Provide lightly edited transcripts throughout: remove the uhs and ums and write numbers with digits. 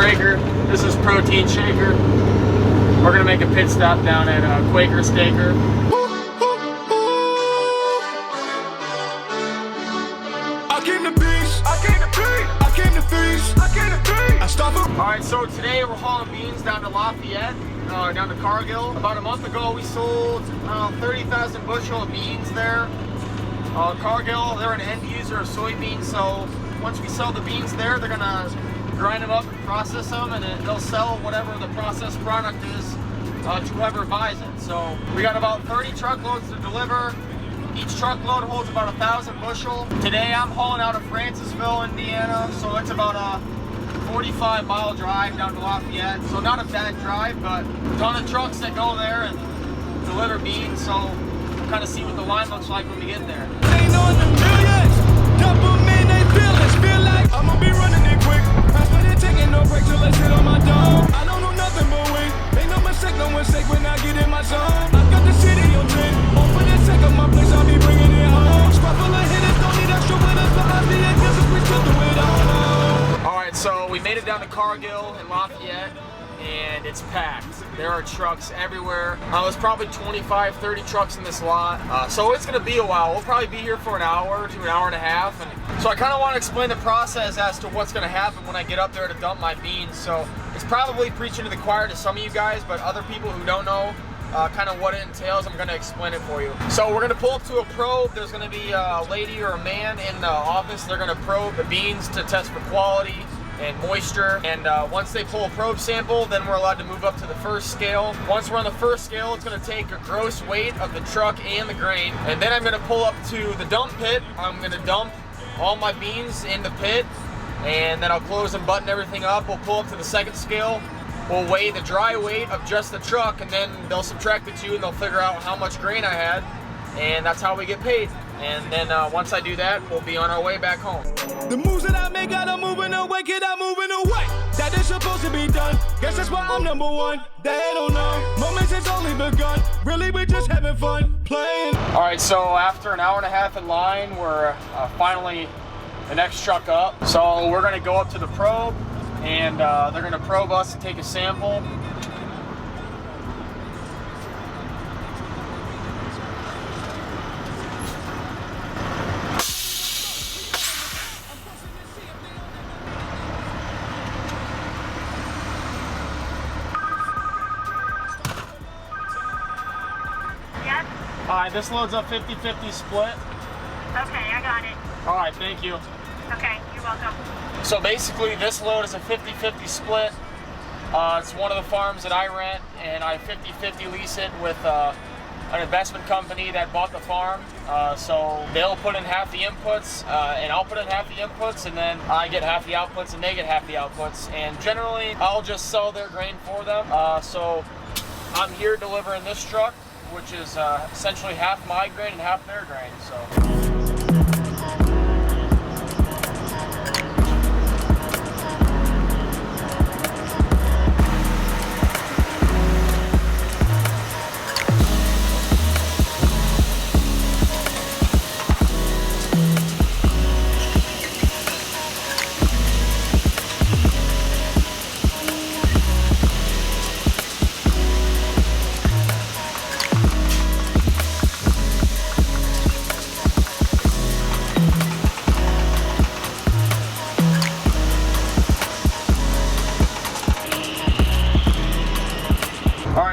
Traeger. This is protein shaker. We're gonna make a pit stop down at Quaker Staker. Alright, so today we're hauling beans down to Lafayette, down to Cargill. About a month ago we sold 30,000 bushel of beans there. Cargill, they're an end user of soybeans, so once we sell the beans there, they're gonna grind them up and process them, and they'll sell whatever the processed product is to whoever buys it. So we got about 30 truckloads to deliver. Each truckload holds about 1,000 bushel. Today I'm hauling out of Francisville, Indiana, so it's about a 45-mile drive down to Lafayette. So not a bad drive, but a ton of trucks that go there and deliver beans, so we'll kind of see what the line looks like when we get there. Ain't on the millions, dopamine, they feel like I'ma be running it quick. Confident, taking no break till I sit on my dome. I don't know nothing but win. Ain't no mistake when I get in my zone. I got the city on 10. Over the sake of my place, I'll be bringing it home. Squad full of hitters, don't need extra winners, but I be against us, we still do it all. Alright, so we made it down to Cargill in Lafayette, and it's packed. There are trucks everywhere. There's probably 25, 30 trucks in this lot. So it's gonna be a while. We'll probably be here for an hour to an hour and a half. And so I kind of want to explain the process as to what's gonna happen when I get up there to dump my beans. So it's probably preaching to the choir to some of you guys, but other people who don't know kind of what it entails, I'm gonna explain it for you. So we're gonna pull up to a probe. There's gonna be a lady or a man in the office. They're gonna probe the beans to test for quality and moisture, and once they pull a probe sample, then we're allowed to move up to the first scale. Once we're on the first scale, it's going to take a gross weight of the truck and the grain, and then I'm going to pull up to the dump pit. I'm going to dump all my beans in the pit, and then I'll close and button everything up. We'll pull up to the second scale. We'll weigh the dry weight of just the truck, and then they'll subtract the two and they'll figure out how much grain I had, and that's how we get paid. And then once I do that, we'll be on our way back home. The moves that I make, got 'em moving away, kid, I'm moving away. That is supposed to be done. Guess that's why I'm number one. They don't know. Moments has only begun. Really, we're just having fun playing. All right, so after an hour and a half in line, we're finally the next truck up. So we're gonna go up to the probe, and they're gonna probe us and take a sample. Alright, this loads up 50-50 split. Okay, I got it. Alright, thank you. Okay, you're welcome. So basically this load is a 50-50 split. It's one of the farms that I rent, and I 50-50 lease it with an investment company that bought the farm. So they'll put in half the inputs, and I'll put in half the inputs, and then I get half the outputs and they get half the outputs. And generally I'll just sell their grain for them. So I'm here delivering this truck, which is essentially half my grain and half their grain. So.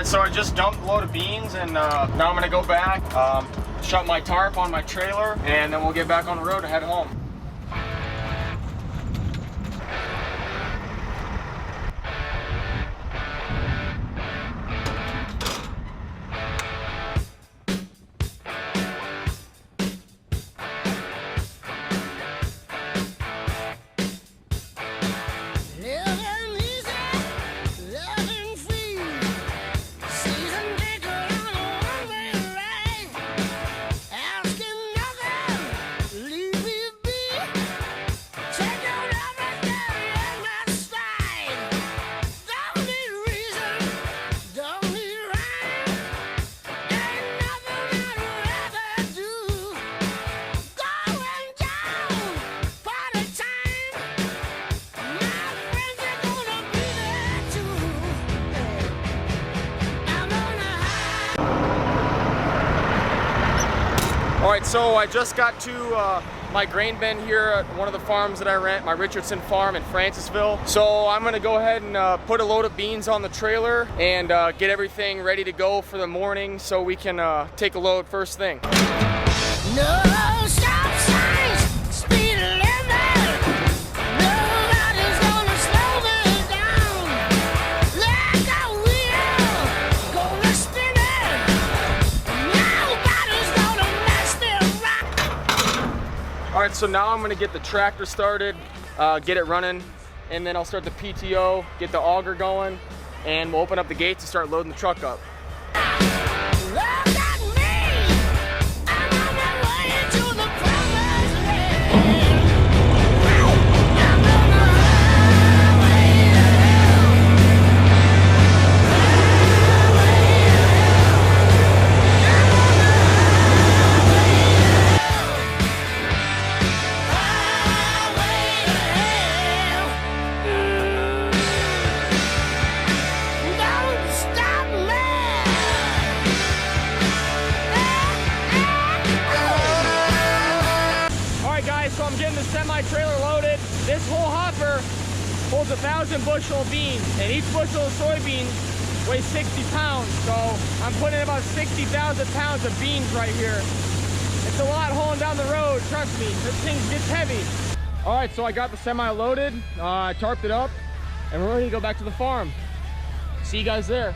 So I just dumped a load of beans, and now I'm gonna go back, shut my tarp on my trailer, and then we'll get back on the road to head home. Asking nothing, leave me be. right, so I just got to my grain bin here at one of the farms that I rent, my Richardson farm in Francisville. So I'm gonna go ahead and put a load of beans on the trailer and get everything ready to go for the morning so we can take a load first thing. No stop signs, speed limit. Nobody's gonna slow me down. Like a wheel, gonna spin it. Nobody's gonna mess me around. All right, so now I'm gonna get the tractor started, get it running, and then I'll start the PTO, get the auger going, and we'll open up the gates and start loading the truck up. Look at me, I'm on my way to the promised land. I'm on the highway to hell. Don't stop me. All right, guys, so I'm getting the semi-trailer loaded. This whole hopper holds 1,000 bushel of beans, and each bushel of soybeans weighs 60 pounds. So I'm putting about 60,000 pounds of beans right here. It's a lot hauling down the road, trust me. This thing gets heavy. All right, so I got the semi loaded, I tarped it up, and we're ready to go back to the farm. See you guys there.